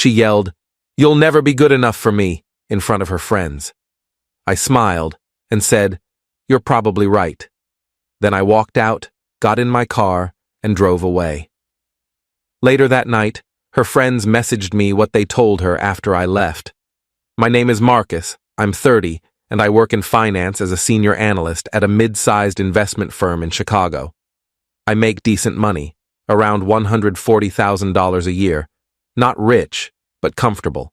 She yelled, "You'll never be good enough for me," in front of her friends. I smiled and said, "You're probably right." Then I walked out, got in my car, and drove away. Later that night, her friends messaged me what they told her after I left. "My name is Marcus, I'm 30, and I work in finance as a senior analyst at a mid-sized investment firm in Chicago. I make decent money, around $140,000 a year. Not rich, but comfortable.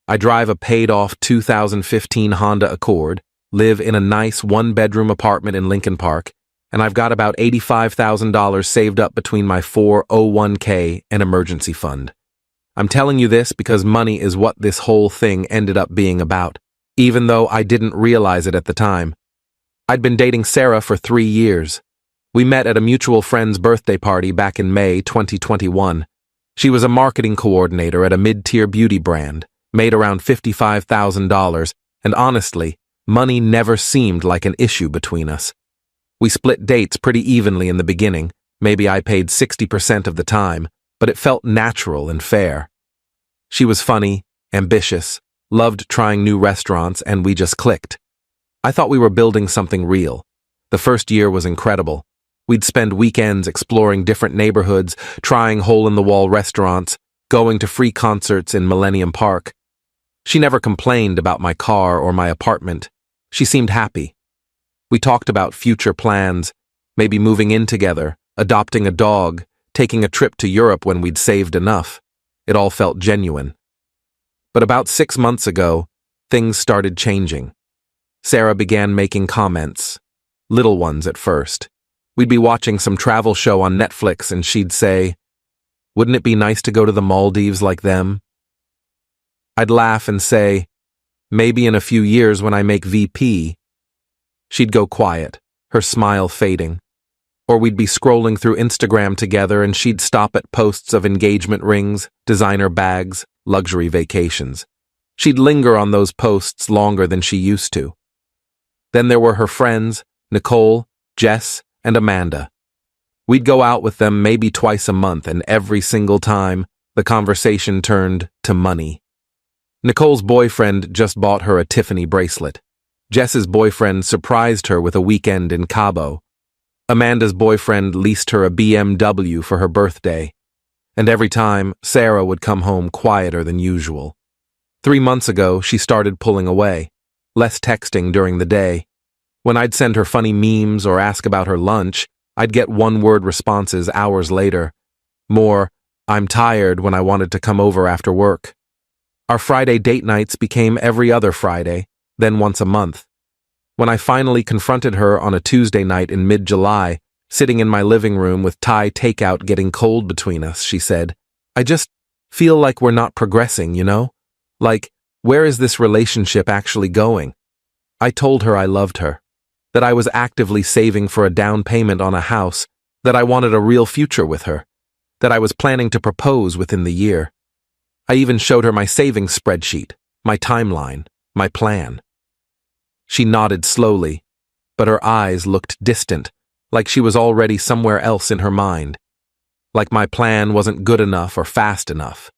I drive a paid-off 2015 Honda Accord, live in a nice one-bedroom apartment in Lincoln Park, and I've got about $85,000 saved up between my 401k and emergency fund. I'm telling you this because money is what this whole thing ended up being about, even though I didn't realize it at the time. I'd been dating Sarah for 3 years. We met at a mutual friend's birthday party back in May 2021. She was a marketing coordinator at a mid-tier beauty brand, made around $55,000, and honestly, money never seemed like an issue between us. We split dates pretty evenly in the beginning. Maybe I paid 60% of the time, but it felt natural and fair. She was funny, ambitious, loved trying new restaurants, and we just clicked. I thought we were building something real. The first year was incredible. We'd spend weekends exploring different neighborhoods, trying hole-in-the-wall restaurants, going to free concerts in Millennium Park. She never complained about my car or my apartment. She seemed happy. We talked about future plans, maybe moving in together, adopting a dog, taking a trip to Europe when we'd saved enough. It all felt genuine. But about 6 months ago, things started changing. Sarah began making comments, little ones at first. We'd be watching some travel show on Netflix and she'd say, "Wouldn't it be nice to go to the Maldives like them?" I'd laugh and say, "Maybe in a few years when I make VP." She'd go quiet, her smile fading. Or we'd be scrolling through Instagram together and she'd stop at posts of engagement rings, designer bags, luxury vacations. She'd linger on those posts longer than she used to. Then there were her friends, Nicole, Jess, and Amanda. We'd go out with them maybe twice a month, and every single time, the conversation turned to money. Nicole's boyfriend just bought her a Tiffany bracelet. Jess's boyfriend surprised her with a weekend in Cabo. Amanda's boyfriend leased her a BMW for her birthday. And every time, Sarah would come home quieter than usual. 3 months ago, she started pulling away, less texting during the day. When I'd send her funny memes or ask about her lunch, I'd get one-word responses hours later. More, "I'm tired," when I wanted to come over after work. Our Friday date nights became every other Friday, then once a month. When I finally confronted her on a Tuesday night in mid-July, sitting in my living room with Thai takeout getting cold between us, she said, "I just feel like we're not progressing, you know? Like, where is this relationship actually going?" I told her I loved her, that I was actively saving for a down payment on a house, that I wanted a real future with her, that I was planning to propose within the year. I even showed her my savings spreadsheet, my timeline, my plan. She nodded slowly, but her eyes looked distant, like she was already somewhere else in her mind, like my plan wasn't good enough or fast enough.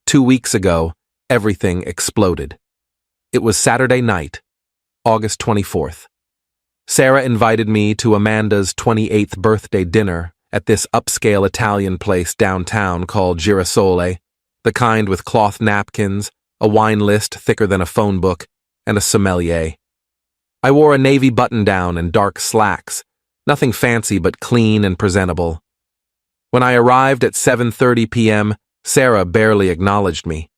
2 weeks ago, everything exploded. It was Saturday night, August 24th. Sarah invited me to Amanda's 28th birthday dinner at this upscale Italian place downtown called Girasole, the kind with cloth napkins, a wine list thicker than a phone book, and a sommelier. I wore a navy button-down and dark slacks, nothing fancy but clean and presentable. When I arrived at 7:30 p.m., Sarah barely acknowledged me.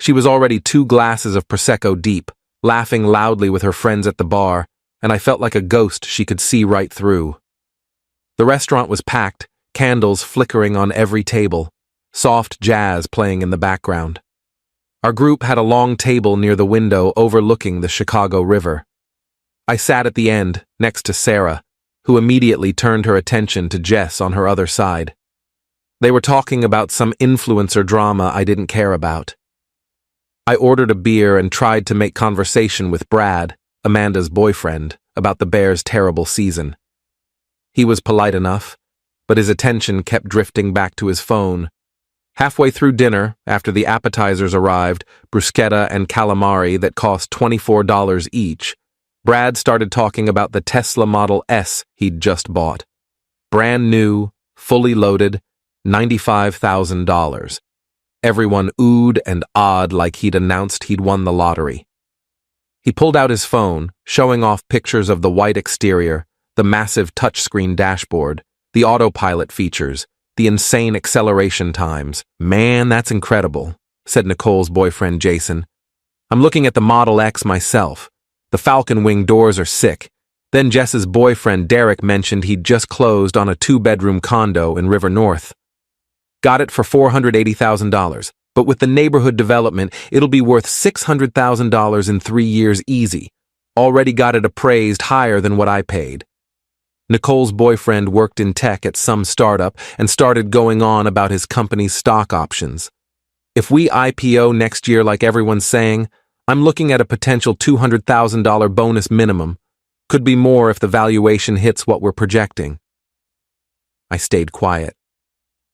She was already 2 glasses of Prosecco deep, laughing loudly with her friends at the bar, and I felt like a ghost she could see right through. The restaurant was packed, candles flickering on every table, soft jazz playing in the background. Our group had a long table near the window overlooking the Chicago River. I sat at the end, next to Sarah, who immediately turned her attention to Jess on her other side. They were talking about some influencer drama I didn't care about. I ordered a beer and tried to make conversation with Brad, Amanda's boyfriend, about the Bears' terrible season. He was polite enough, but his attention kept drifting back to his phone. Halfway through dinner, after the appetizers arrived, bruschetta and calamari that cost $24 each, Brad started talking about the Tesla Model S he'd just bought. Brand new, fully loaded, $95,000. Everyone oohed and awed like he'd announced he'd won the lottery. He pulled out his phone, showing off pictures of the white exterior, the massive touchscreen dashboard, the autopilot features, the insane acceleration times. "Man, that's incredible," said Nicole's boyfriend Jason. "I'm looking at the Model X myself. The Falcon Wing doors are sick." Then Jess's boyfriend Derek mentioned he'd just closed on a 2-bedroom condo in River North. "Got it for $480,000, but with the neighborhood development, it'll be worth $600,000 in 3 years easy. Already got it appraised higher than what I paid." Nicole's boyfriend worked in tech at some startup and started going on about his company's stock options. "If we IPO next year like everyone's saying, I'm looking at a potential $200,000 bonus minimum. Could be more if the valuation hits what we're projecting." I stayed quiet.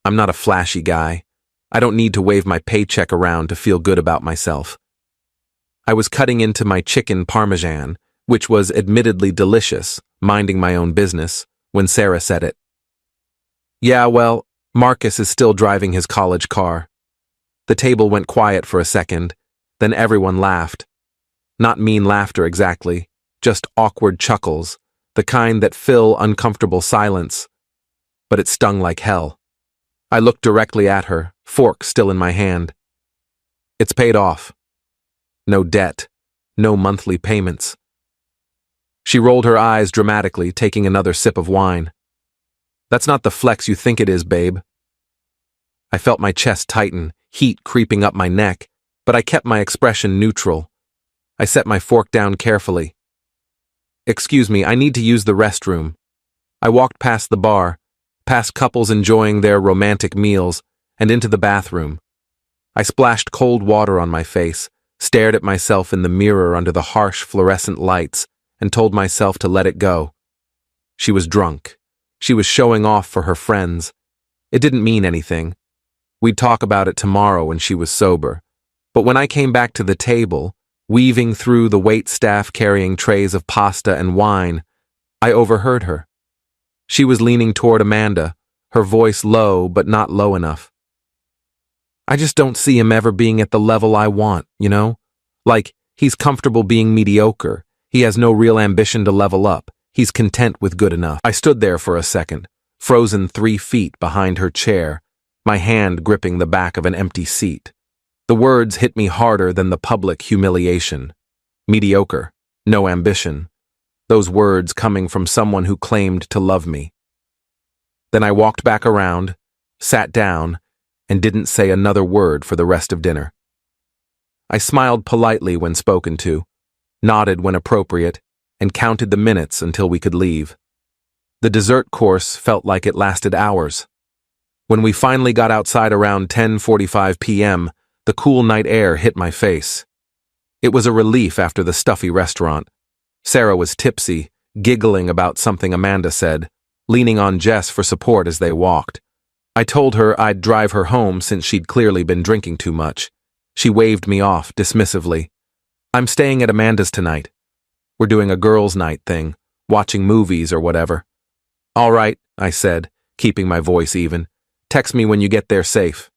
I'm not a flashy guy. I don't need to wave my paycheck around to feel good about myself. I was cutting into my chicken parmesan, which was admittedly delicious, minding my own business, when Sarah said it. "Yeah, well, Marcus is still driving his college car." The table went quiet for a second, then everyone laughed. Not mean laughter exactly, just awkward chuckles, the kind that fill uncomfortable silence. But it stung like hell. I looked directly at her, fork still in my hand. "It's paid off. No debt, no monthly payments." She rolled her eyes dramatically, taking another sip of wine. "That's not the flex you think it is, babe." I felt my chest tighten, heat creeping up my neck, but I kept my expression neutral. I set my fork down carefully. "Excuse me, I need to use the restroom." I walked past the bar, past couples enjoying their romantic meals, and into the bathroom. I splashed cold water on my face, stared at myself in the mirror under the harsh fluorescent lights, and told myself to let it go. She was drunk. She was showing off for her friends. It didn't mean anything. We'd talk about it tomorrow when she was sober. But when I came back to the table, weaving through the waitstaff carrying trays of pasta and wine, I overheard her. She was leaning toward Amanda, her voice low but not low enough. "I just don't see him ever being at the level I want, you know? Like, he's comfortable being mediocre. He has no real ambition to level up. He's content with good enough." I stood there for a second, frozen 3 feet behind her chair, my hand gripping the back of an empty seat. The words hit me harder than the public humiliation. Mediocre, no ambition. Those words coming from someone who claimed to love me. Then I walked back around, sat down, and didn't say another word for the rest of dinner. I smiled politely when spoken to, nodded when appropriate, and counted the minutes until we could leave. The dessert course felt like it lasted hours. When we finally got outside around 10:45 p.m., the cool night air hit my face. It was a relief after the stuffy restaurant. Sarah was tipsy, giggling about something Amanda said, leaning on Jess for support as they walked. I told her I'd drive her home since she'd clearly been drinking too much. She waved me off dismissively. "I'm staying at Amanda's tonight. We're doing a girls' night thing, watching movies or whatever." "All right," I said, keeping my voice even. "Text me when you get there safe."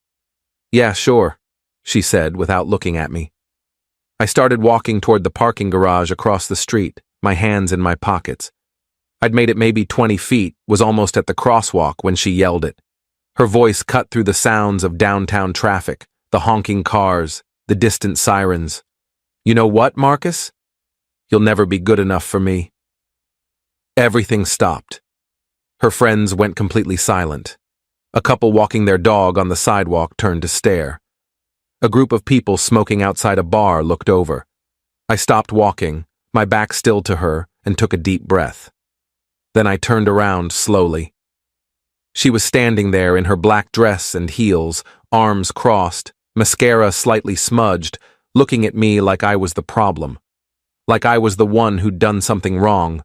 "Yeah, sure," she said without looking at me. I started walking toward the parking garage across the street, my hands in my pockets. I'd made it maybe 20 feet, was almost at the crosswalk when she yelled it. Her voice cut through the sounds of downtown traffic, the honking cars, the distant sirens. "You know what, Marcus? You'll never be good enough for me." Everything stopped. Her friends went completely silent. A couple walking their dog on the sidewalk turned to stare. A group of people smoking outside a bar looked over. I stopped walking, my back still to her, and took a deep breath. Then I turned around slowly. She was standing there in her black dress and heels, arms crossed, mascara slightly smudged, looking at me like I was the problem. Like I was the one who'd done something wrong.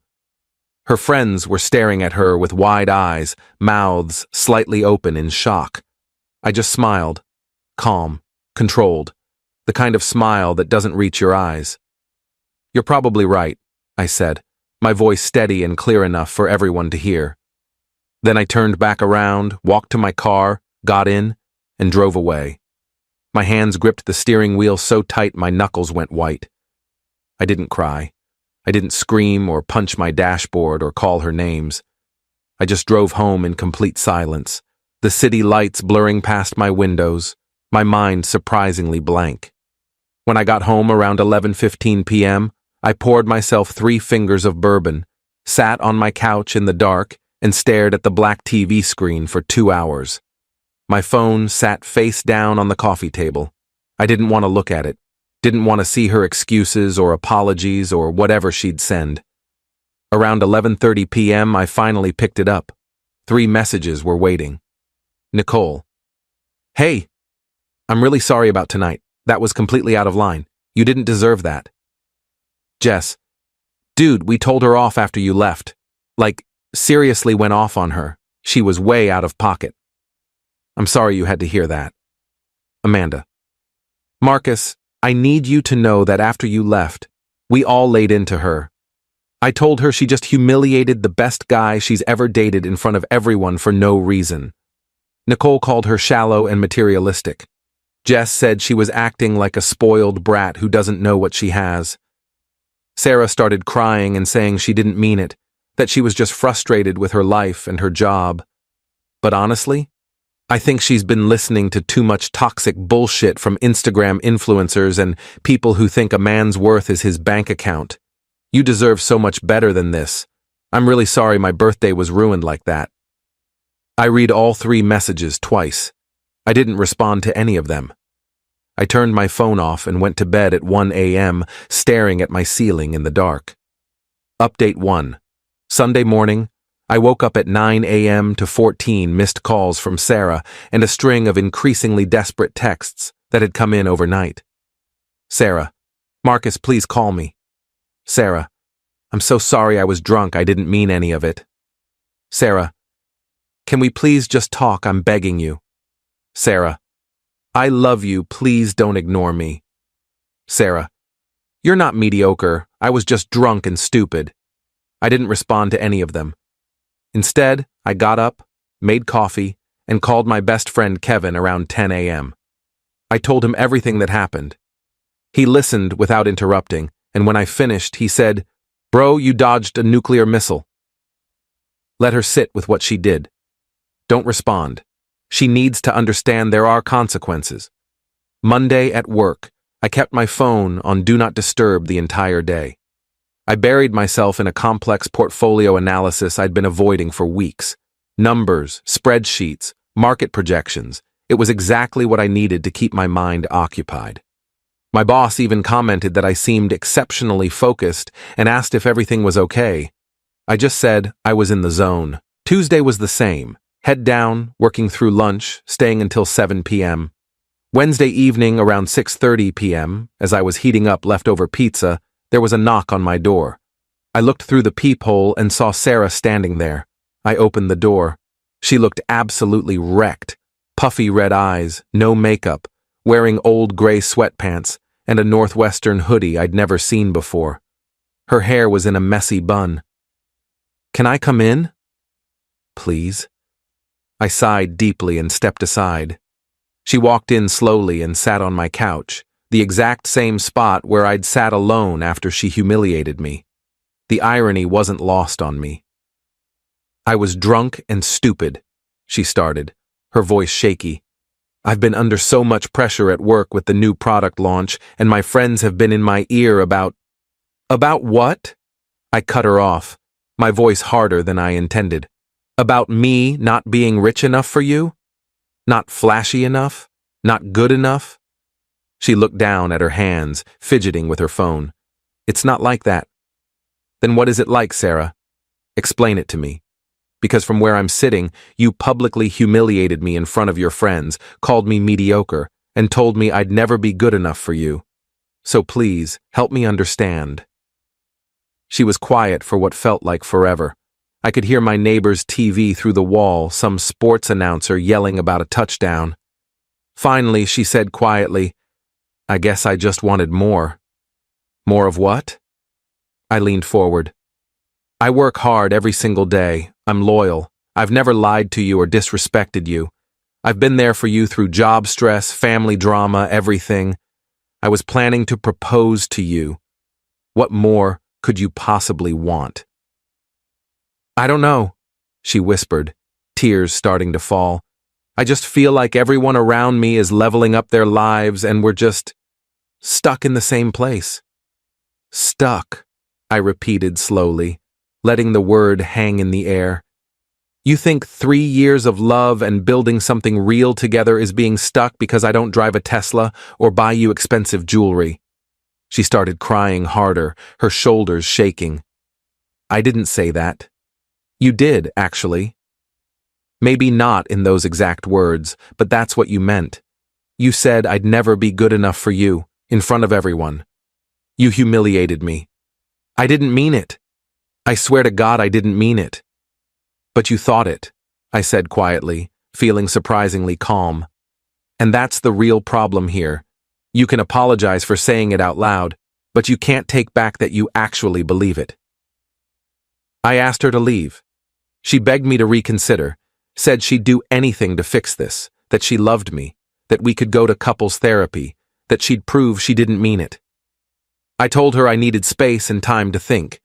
Her friends were staring at her with wide eyes, mouths slightly open in shock. I just smiled, calm, controlled, the kind of smile that doesn't reach your eyes. "You're probably right," I said, my voice steady and clear enough for everyone to hear. Then I turned back around, walked to my car, got in, and drove away. My hands gripped the steering wheel so tight my knuckles went white. I didn't cry. I didn't scream or punch my dashboard or call her names. I just drove home in complete silence, the city lights blurring past my windows, my mind surprisingly blank. When I got home around 11:15 p.m., I poured myself 3 fingers of bourbon, sat on my couch in the dark, and stared at the black TV screen for 2 hours. My phone sat face down on the coffee table. I didn't want to look at it, didn't want to see her excuses or apologies or whatever she'd send. Around 11:30 p.m., I finally picked it up. 3 messages were waiting. Nicole. "Hey, I'm really sorry about tonight. That was completely out of line. You didn't deserve that." Jess. "Dude, we told her off after you left. Like, seriously went off on her. She was way out of pocket. I'm sorry you had to hear that." Amanda. "Marcus, I need you to know that after you left, we all laid into her. I told her she just humiliated the best guy she's ever dated in front of everyone for no reason. Nicole called her shallow and materialistic. Jess said she was acting like a spoiled brat who doesn't know what she has. Sarah started crying and saying she didn't mean it, that she was just frustrated with her life and her job. But honestly, I think she's been listening to too much toxic bullshit from Instagram influencers and people who think a man's worth is his bank account. You deserve so much better than this. I'm really sorry my birthday was ruined like that." I read all 3 messages twice. I didn't respond to any of them. I turned my phone off and went to bed at 1 a.m., staring at my ceiling in the dark. Update 1. Sunday morning, I woke up at 9 a.m. to 14 missed calls from Sarah and a string of increasingly desperate texts that had come in overnight. Sarah. "Marcus, please call me." Sarah. "I'm so sorry I was drunk. I didn't mean any of it." Sarah. "Can we please just talk? I'm begging you." Sarah. "I love you. Please don't ignore me." Sarah. "You're not mediocre. I was just drunk and stupid." I didn't respond to any of them. Instead, I got up, made coffee, and called my best friend Kevin around 10 a.m. I told him everything that happened. He listened without interrupting, and when I finished, he said, "Bro, you dodged a nuclear missile." Let her sit with what she did. Don't respond. She needs to understand there are consequences. Monday at work, I kept my phone on Do Not Disturb the entire day. I buried myself in a complex portfolio analysis I'd been avoiding for weeks. Numbers, spreadsheets, market projections. It was exactly what I needed to keep my mind occupied. My boss even commented that I seemed exceptionally focused and asked if everything was okay. I just said I was in the zone. Tuesday was the same. Head down, working through lunch, staying until 7 p.m. Wednesday evening around 6:30 p.m., as I was heating up leftover pizza, there was a knock on my door. I looked through the peephole and saw Sarah standing there. I opened the door. She looked absolutely wrecked. Puffy red eyes, no makeup, wearing old gray sweatpants, and a Northwestern hoodie I'd never seen before. Her hair was in a messy bun. "Can I come in?" "Please." I sighed deeply and stepped aside. She walked in slowly and sat on my couch, the exact same spot where I'd sat alone after she humiliated me. The irony wasn't lost on me. "I was drunk and stupid," she started, her voice shaky. "I've been under so much pressure at work with the new product launch, and my friends have been in my ear about..." "About what?" I cut her off, my voice harder than I intended. "About me not being rich enough for you? Not flashy enough? Not good enough?" She looked down at her hands, fidgeting with her phone. "It's not like that." "Then what is it like, Sarah? Explain it to me. Because from where I'm sitting, you publicly humiliated me in front of your friends, called me mediocre, and told me I'd never be good enough for you. So please, help me understand." She was quiet for what felt like forever. I could hear my neighbor's TV through the wall, some sports announcer yelling about a touchdown. Finally, she said quietly, "I guess I just wanted more." "More of what?" I leaned forward. "I work hard every single day. I'm loyal. I've never lied to you or disrespected you. I've been there for you through job stress, family drama, everything. I was planning to propose to you. What more could you possibly want?" "I don't know," she whispered, tears starting to fall. "I just feel like everyone around me is leveling up their lives and we're just stuck in the same place." "Stuck," I repeated slowly, letting the word hang in the air. "You think 3 years of love and building something real together is being stuck because I don't drive a Tesla or buy you expensive jewelry?" She started crying harder, her shoulders shaking. "I didn't say that." "You did, actually." "Maybe not in those exact words, but that's what you meant. You said I'd never be good enough for you, in front of everyone. You humiliated me. I didn't mean it. I swear to God I didn't mean it." "But you thought it," I said quietly, feeling surprisingly calm. "And that's the real problem here. You can apologize for saying it out loud, but you can't take back that you actually believe it." I asked her to leave. She begged me to reconsider, said she'd do anything to fix this, that she loved me, that we could go to couples therapy, that she'd prove she didn't mean it. I told her I needed space and time to think.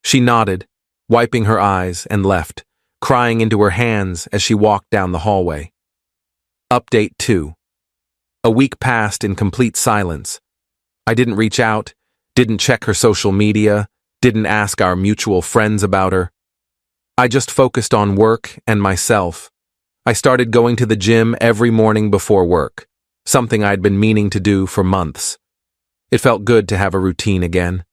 She nodded, wiping her eyes, and left, crying into her hands as she walked down the hallway. Update 2. A week passed in complete silence. I didn't reach out, didn't check her social media, didn't ask our mutual friends about her. I just focused on work and myself. I started going to the gym every morning before work, something I'd been meaning to do for months. It felt good to have a routine again.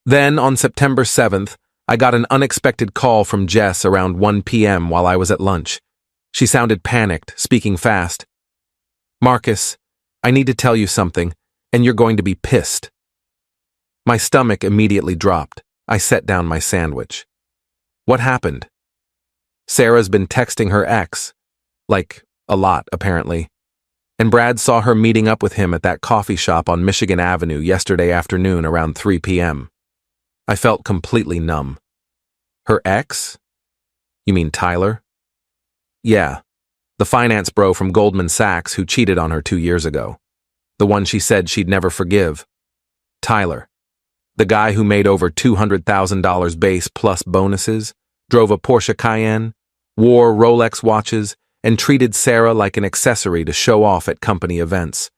Then, on September 7th, I got an unexpected call from Jess around 1 p.m. while I was at lunch. She sounded panicked, speaking fast. "Marcus, I need to tell you something, and you're going to be pissed." My stomach immediately dropped. I set down my sandwich. "What happened?" "Sarah's been texting her ex. Like, a lot, apparently. And Brad saw her meeting up with him at that coffee shop on Michigan Avenue yesterday afternoon around 3 p.m. I felt completely numb. "Her ex? You mean Tyler?" "Yeah, the finance bro from Goldman Sachs who cheated on her 2 years ago. The one she said she'd never forgive. Tyler. The guy who made over $200,000 base plus bonuses, drove a Porsche Cayenne, wore Rolex watches, and treated Sarah like an accessory to show off at company events.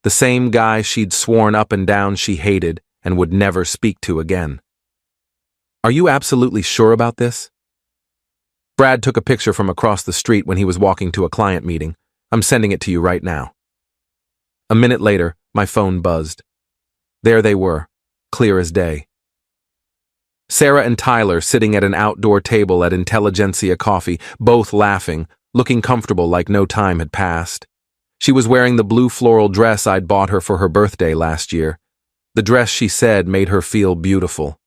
The same guy she'd sworn up and down she hated and would never speak to again." "Are you absolutely sure about this?" "Brad took a picture from across the street when he was walking to a client meeting. I'm sending it to you right now." A minute later, my phone buzzed. There they were, clear as day. Sarah and Tyler sitting at an outdoor table at Intelligentsia Coffee, both laughing, looking comfortable like no time had passed. She was wearing the blue floral dress I'd bought her for her birthday last year. The dress, she said, made her feel beautiful.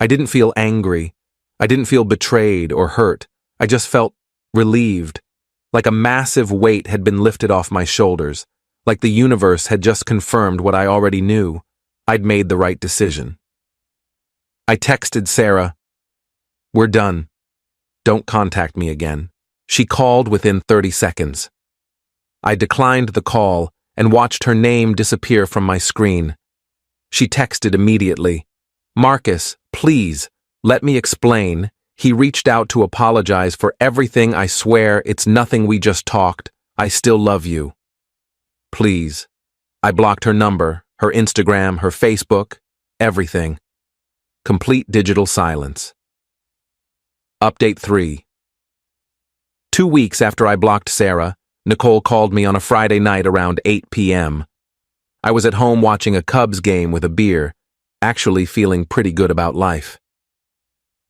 I didn't feel angry. I didn't feel betrayed or hurt. I just felt relieved, like a massive weight had been lifted off my shoulders, like the universe had just confirmed what I already knew. I'd made the right decision. I texted Sarah, "We're done. Don't contact me again." She called within 30 seconds. I declined the call and watched her name disappear from my screen. She texted immediately, "Marcus, please, let me explain. He reached out to apologize for everything. I swear it's nothing, we just talked. I still love you. Please." I blocked her number, her Instagram, her Facebook, everything. Complete digital silence. Update 3. 2 weeks after I blocked Sarah, Nicole called me on a Friday night around 8 p.m. I was at home watching a Cubs game with a beer, actually feeling pretty good about life.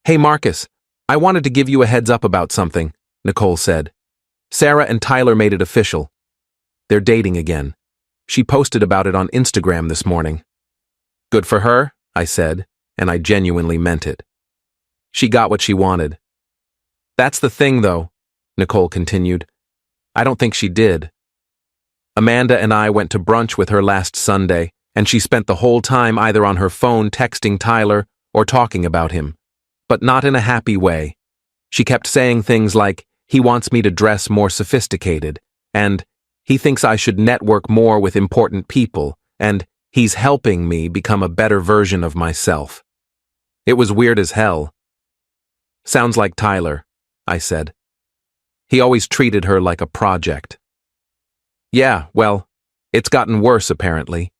"Hey Marcus, I wanted to give you a heads up about something," Nicole said. "Sarah and Tyler made it official. They're dating again. She posted about it on Instagram this morning." "Good for her," I said, and I genuinely meant it. "She got what she wanted." "That's the thing, though," Nicole continued. "I don't think she did. Amanda and I went to brunch with her last Sunday, and she spent the whole time either on her phone texting Tyler or talking about him, but not in a happy way. She kept saying things like, he wants me to dress more sophisticated, and he thinks I should network more with important people, and he's helping me become a better version of myself. It was weird as hell. Sounds like Tyler, I said. He always treated her like a project. Yeah, well, it's gotten worse apparently.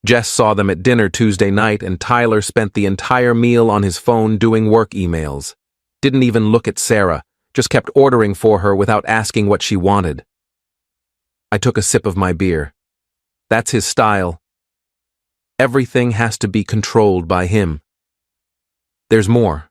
Jess saw them at dinner Tuesday night and Tyler spent the entire meal on his phone doing work emails. Didn't even look at Sarah, just kept ordering for her without asking what she wanted. I took a sip of my beer. That's his style. Everything has to be controlled by him. There's more,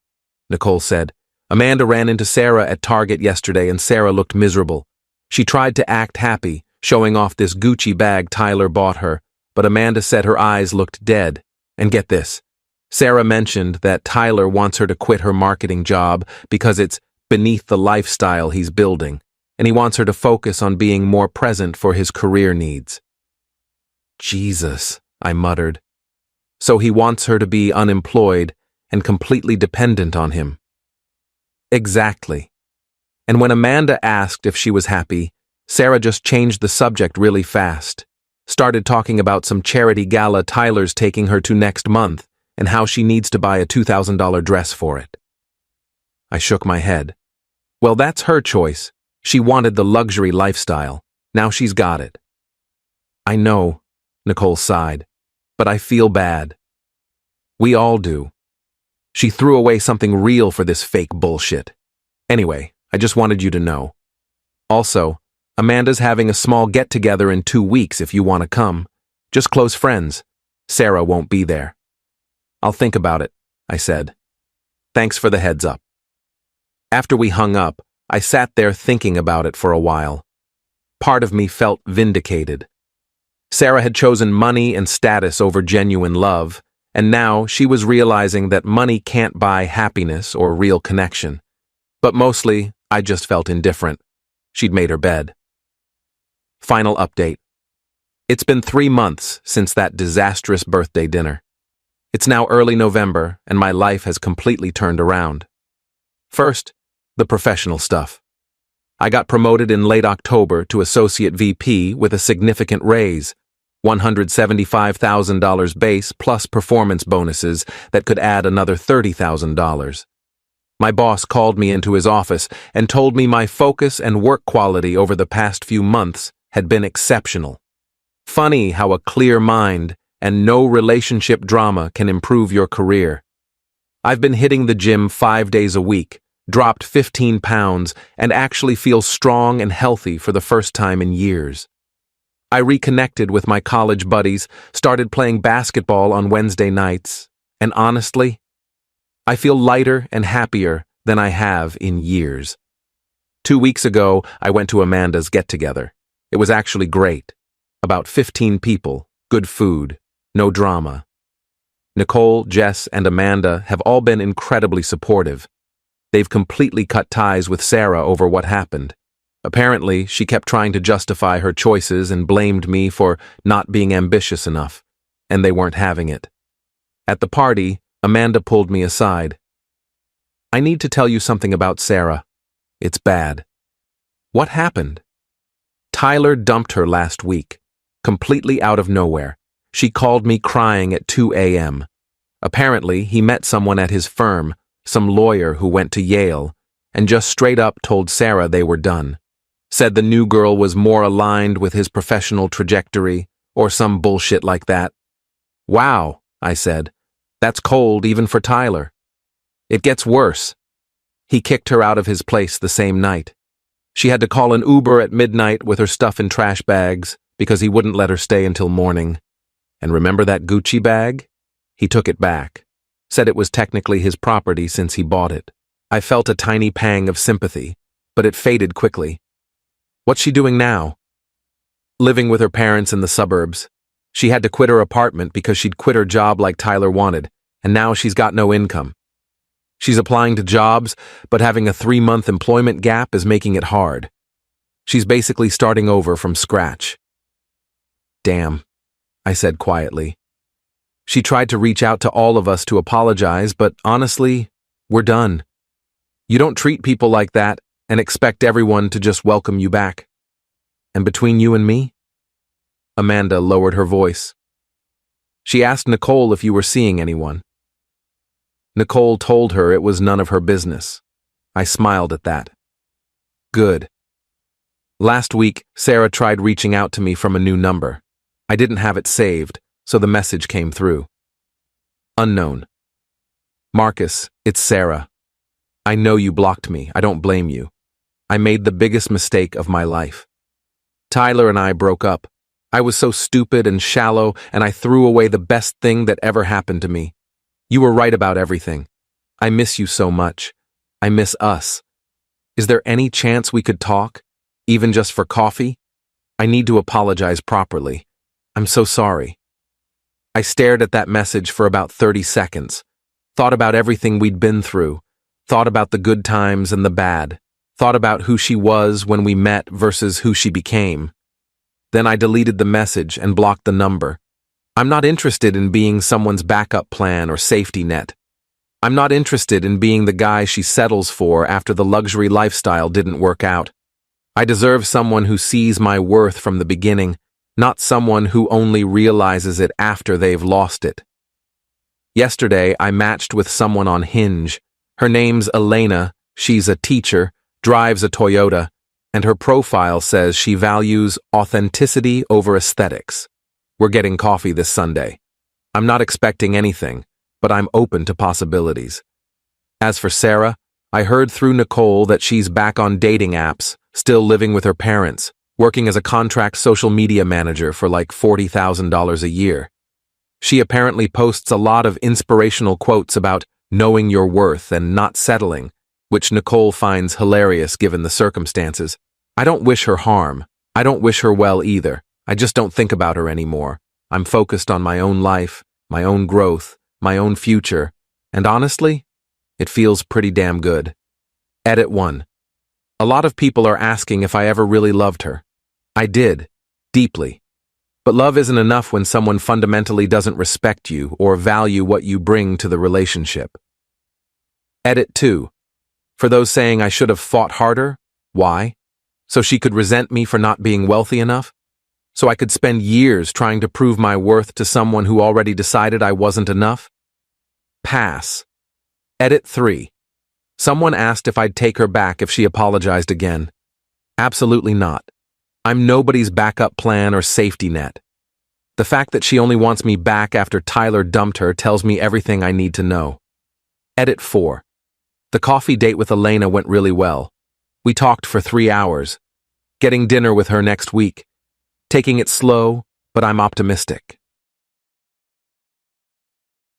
Nicole said. Amanda ran into Sarah at Target yesterday and Sarah looked miserable. She tried to act happy, showing off this Gucci bag Tyler bought her, but Amanda said her eyes looked dead. And get this, Sarah mentioned that Tyler wants her to quit her marketing job because it's beneath the lifestyle he's building, and he wants her to focus on being more present for his career needs. Jesus, I muttered. So he wants her to be unemployed and completely dependent on him. Exactly. And when Amanda asked if she was happy, Sarah just changed the subject really fast, started talking about some charity gala Tyler's taking her to next month and how she needs to buy a $2,000 dress for it. I shook my head. Well, that's her choice. She wanted the luxury lifestyle. Now she's got it. I know, Nicole sighed, but I feel bad. We all do. She threw away something real for this fake bullshit. Anyway, I just wanted you to know. Also, Amanda's having a small get-together in 2 weeks if you want to come. Just close friends. Sarah won't be there. I'll think about it, I said. Thanks for the heads up. After we hung up, I sat there thinking about it for a while. Part of me felt vindicated. Sarah had chosen money and status over genuine love, and now she was realizing that money can't buy happiness or real connection. But mostly, I just felt indifferent. She'd made her bed. Final update. It's been 3 months since that disastrous birthday dinner. It's now early November, and my life has completely turned around. First, the professional stuff. I got promoted in late October to Associate VP with a significant raise, $175,000 base plus performance bonuses that could add another $30,000. My boss called me into his office and told me my focus and work quality over the past few months had been exceptional. Funny how a clear mind and no relationship drama can improve your career. I've been hitting the gym 5 days a week, dropped 15 pounds, and actually feel strong and healthy for the first time in years. I reconnected with my college buddies, started playing basketball on Wednesday nights, and honestly, I feel lighter and happier than I have in years. 2 weeks ago, I went to Amanda's get-together. It was actually great. About 15 people, good food, no drama. Nicole, Jess, and Amanda have all been incredibly supportive. They've completely cut ties with Sarah over what happened. Apparently, she kept trying to justify her choices and blamed me for not being ambitious enough, and they weren't having it. At the party, Amanda pulled me aside. I need to tell you something about Sarah. It's bad. What happened? Tyler dumped her last week, completely out of nowhere. She called me crying at 2 a.m. Apparently, he met someone at his firm, some lawyer who went to Yale, and just straight up told Sarah they were done. Said the new girl was more aligned with his professional trajectory, or some bullshit like that. Wow, I said. That's cold even for Tyler. It gets worse. He kicked her out of his place the same night. She had to call an Uber at midnight with her stuff in trash bags because he wouldn't let her stay until morning. And remember that Gucci bag? He took it back. Said it was technically his property since he bought it. I felt a tiny pang of sympathy, but it faded quickly. What's she doing now? Living with her parents in the suburbs. She had to quit her apartment because she'd quit her job like Tyler wanted, and now she's got no income. She's applying to jobs, but having a 3-month employment gap is making it hard. She's basically starting over from scratch. Damn, I said quietly. She tried to reach out to all of us to apologize, but honestly, we're done. You don't treat people like that and expect everyone to just welcome you back. And between you and me? Amanda lowered her voice. She asked Nicole if you were seeing anyone. Nicole told her it was none of her business. I smiled at that. Good. Last week, Sarah tried reaching out to me from a new number. I didn't have it saved, so the message came through. Unknown. Marcus, it's Sarah. I know you blocked me. I don't blame you. I made the biggest mistake of my life. Tyler and I broke up. I was so stupid and shallow, and I threw away the best thing that ever happened to me. You were right about everything. I miss you so much. I miss us. Is there any chance we could talk, even just for coffee? I need to apologize properly. I'm so sorry. I stared at that message for about 30 seconds, thought about everything we'd been through, thought about the good times and the bad, thought about who she was when we met versus who she became. Then I deleted the message and blocked the number. I'm not interested in being someone's backup plan or safety net. I'm not interested in being the guy she settles for after the luxury lifestyle didn't work out. I deserve someone who sees my worth from the beginning, not someone who only realizes it after they've lost it. Yesterday, I matched with someone on Hinge. Her name's Elena, she's a teacher, drives a Toyota, and her profile says she values authenticity over aesthetics. We're getting coffee this Sunday. I'm not expecting anything, but I'm open to possibilities. As for Sarah, I heard through Nicole that she's back on dating apps, still living with her parents, working as a contract social media manager for like $40,000 a year. She apparently posts a lot of inspirational quotes about knowing your worth and not settling, which Nicole finds hilarious given the circumstances. I don't wish her harm. I don't wish her well either. I just don't think about her anymore. I'm focused on my own life, my own growth, my own future, and honestly, it feels pretty damn good. Edit 1. A lot of people are asking if I ever really loved her. I did, deeply. But love isn't enough when someone fundamentally doesn't respect you or value what you bring to the relationship. Edit 2. For those saying I should have fought harder, why? So she could resent me for not being wealthy enough? So I could spend years trying to prove my worth to someone who already decided I wasn't enough? Pass. Edit 3. Someone asked if I'd take her back if she apologized again. Absolutely not. I'm nobody's backup plan or safety net. The fact that she only wants me back after Tyler dumped her tells me everything I need to know. Edit 4. The coffee date with Elena went really well. We talked for 3 hours. Getting dinner with her next week. Taking it slow, but I'm optimistic.